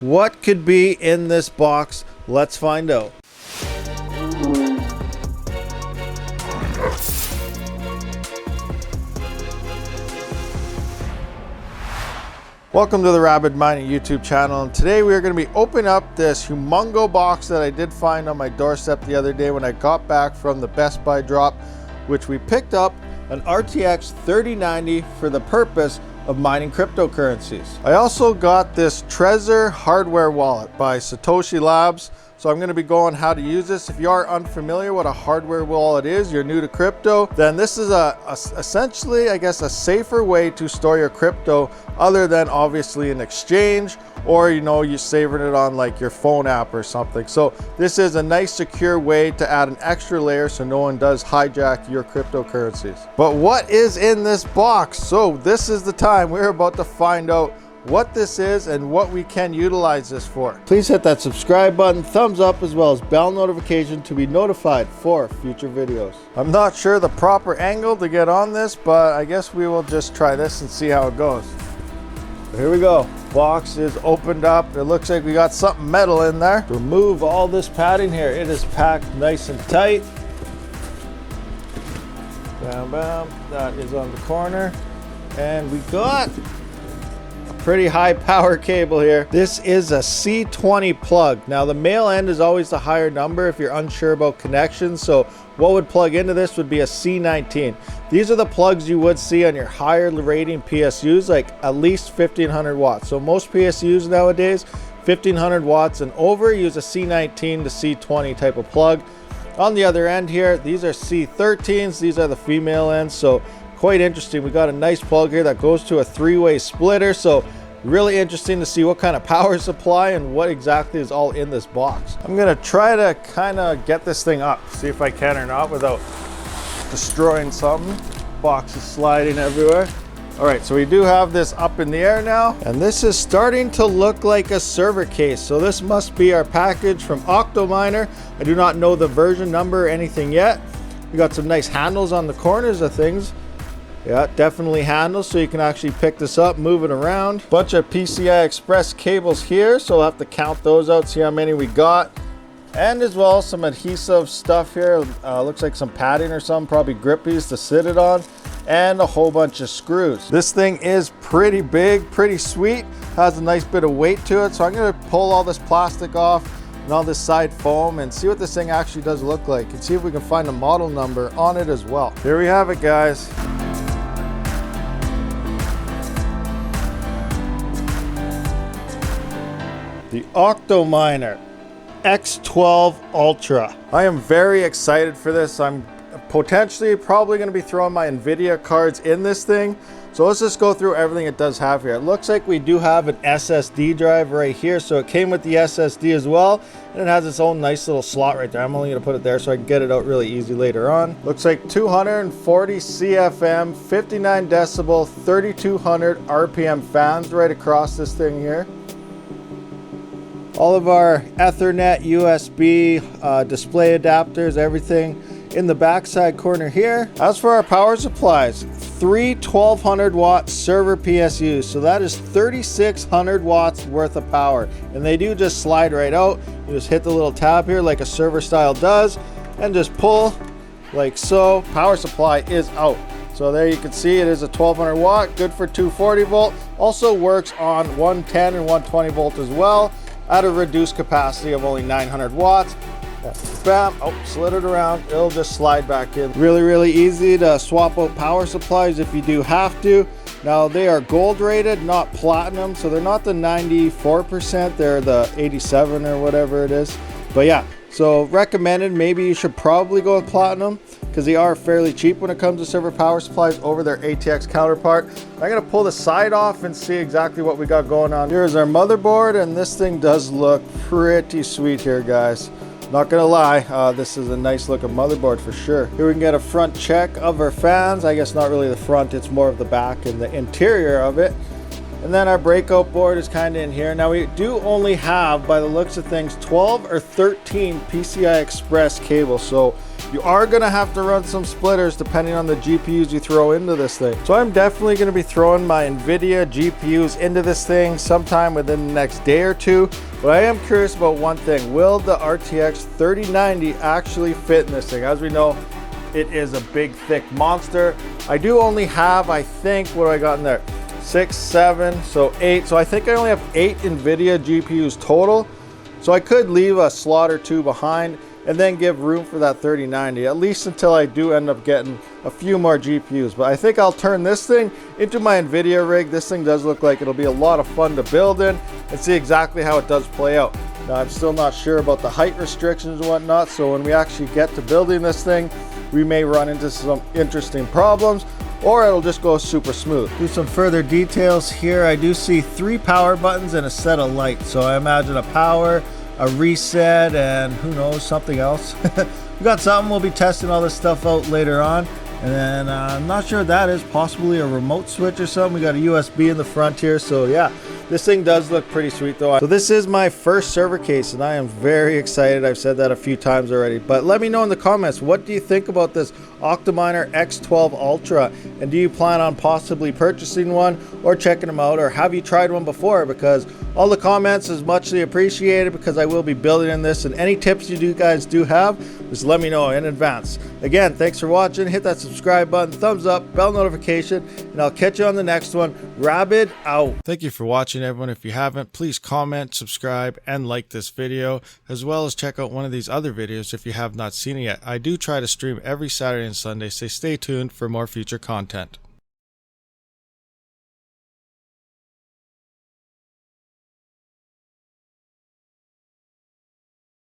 What could be in this box? Let's find out. Welcome to the Rabid Mining YouTube channel, and today we are going to be opening up this humongo box that I did find on my doorstep the other day when I got back from the Best Buy drop, which we picked up an RTX 3090 for the purpose of mining cryptocurrencies. I also got this Trezor hardware wallet by Satoshi Labs. So I'm going to be going how to use this. If you are unfamiliar what a hardware wallet is, you're new to crypto, then this is essentially, I guess, a safer way to store your crypto other than obviously an exchange, or you're saving it on like your phone app or something. So this is a nice secure way to add an extra layer so no one does hijack your cryptocurrencies. But what is in this box? So this is the time we're about to find out what this is and what we can utilize this for. Please hit that subscribe button, thumbs up, as well as bell notification to be notified for future videos. I'm not sure the proper angle to get on this, but I guess we will just try this and see how it goes. Here we go. Box is opened up. It looks like we got something metal in there. Remove all this padding here. It is packed nice and tight. Bam, bam. That is on the corner. And we got pretty high power cable here. This is a C20 plug. Now the male end is always the higher number if you're unsure about connections. So what would plug into this would be a C19. These are the plugs you would see on your higher rating PSUs, like at least 1500 watts. So most PSUs nowadays, 1500 watts and over, use a C19 to C20 type of plug. On the other end here, these are C13s. These are the female ends. So quite interesting. We got a nice plug here that goes to a three-way splitter. So really interesting to see what kind of power supply and what exactly is all in this box. I'm gonna try to kind of get this thing up, see if I can or not without destroying something. Box is sliding everywhere. All right, so we do have this up in the air now, and this is starting to look like a server case. So this must be our package from OCTOMINER. I do not know the version number or anything yet. We got some nice handles on the corners of things. Yeah, definitely handles, so you can actually pick this up, move it around. Bunch of PCI Express cables here, so we'll have to count those out, see how many we got. And as well, some adhesive stuff here. Looks like some padding or something, probably grippies to sit it on. And a whole bunch of screws. This thing is pretty big, pretty sweet. Has a nice bit of weight to it, so I'm gonna pull all this plastic off and all this side foam and see what this thing actually does look like, and see if we can find a model number on it as well. Here we have it, guys. The OCTOMINER X12ULTRA. I am very excited for this. I'm potentially probably going to be throwing my NVIDIA cards in this thing. So let's just go through everything it does have here. It looks like we do have an SSD drive right here. So it came with the SSD as well. And it has its own nice little slot right there. I'm only going to put it there so I can get it out really easy later on. Looks like 240 CFM, 59 decibel, 3200 RPM fans right across this thing here. All of our Ethernet, USB, display adapters, everything in the backside corner here. As for our power supplies, 3 1200 watt server PSUs. So that is 3600 watts worth of power. And they do just slide right out. You just hit the little tab here like a server style does and just pull like so. Power supply is out. So there you can see it is a 1200 watt, good for 240 volt. Also works on 110 and 120 volt as well, at a reduced capacity of only 900 watts. Bam, oh, slid it around. It'll just slide back in. Really, really easy to swap out power supplies if you do have to. Now they are gold rated, not platinum. So they're not the 94%, they're the 87 or whatever it is. But yeah, so recommended. Maybe you should probably go with platinum because they are fairly cheap when it comes to server power supplies over their ATX counterpart. I'm gonna pull the side off and see exactly what we got going on. Here's our motherboard, and this thing does look pretty sweet here, guys. Not gonna lie, this is a nice looking motherboard for sure. Here we can get a front check of our fans. I guess not really the front, it's more of the back and the interior of it. And then our breakout board is kind of in here. Now we do only have, by the looks of things, 12 or 13 PCI Express cables. So you are going to have to run some splitters depending on the GPUs you throw into this thing. So I'm definitely going to be throwing my NVIDIA GPUs into this thing sometime within the next day or two. But I am curious about one thing. Will the RTX 3090 actually fit in this thing? As we know, it is a big, thick monster. I do only have, I think, what do I got in there? 6, 7, so 8. So I think I only have 8 NVIDIA GPUs total. So I could leave a slot or 2 behind and then give room for that 3090, at least until I do end up getting a few more GPUs. But I think I'll turn this thing into my NVIDIA rig. This thing does look like it'll be a lot of fun to build in and see exactly how it does play out. Now, I'm still not sure about the height restrictions and whatnot, so when we actually get to building this thing, we may run into some interesting problems, or it'll just go super smooth. Do some further details here. I do see 3 power buttons and a set of lights. So I imagine a power, a reset, and who knows, something else. We got something. We'll be testing all this stuff out later on. And then I'm not sure what that is, possibly a remote switch or something. We got a USB in the front here. So yeah, this thing does look pretty sweet though. So this is my first server case and I am very excited. I've said that a few times already, but let me know in the comments, what do you think about this OCTOMINER X12 Ultra? And do you plan on possibly purchasing one or checking them out, or have you tried one before? Because all the comments is muchly appreciated, because I will be building in this, and any tips you guys do have, just let me know in advance. Again, thanks for watching. Hit that subscribe button, thumbs up, bell notification, and I'll catch you on the next one. Rabid out. Thank you for watching, everyone. If you haven't, please comment, subscribe, and like this video, as well as check out one of these other videos if you have not seen it yet. I do try to stream every Saturday and Sunday, so stay tuned for more future content.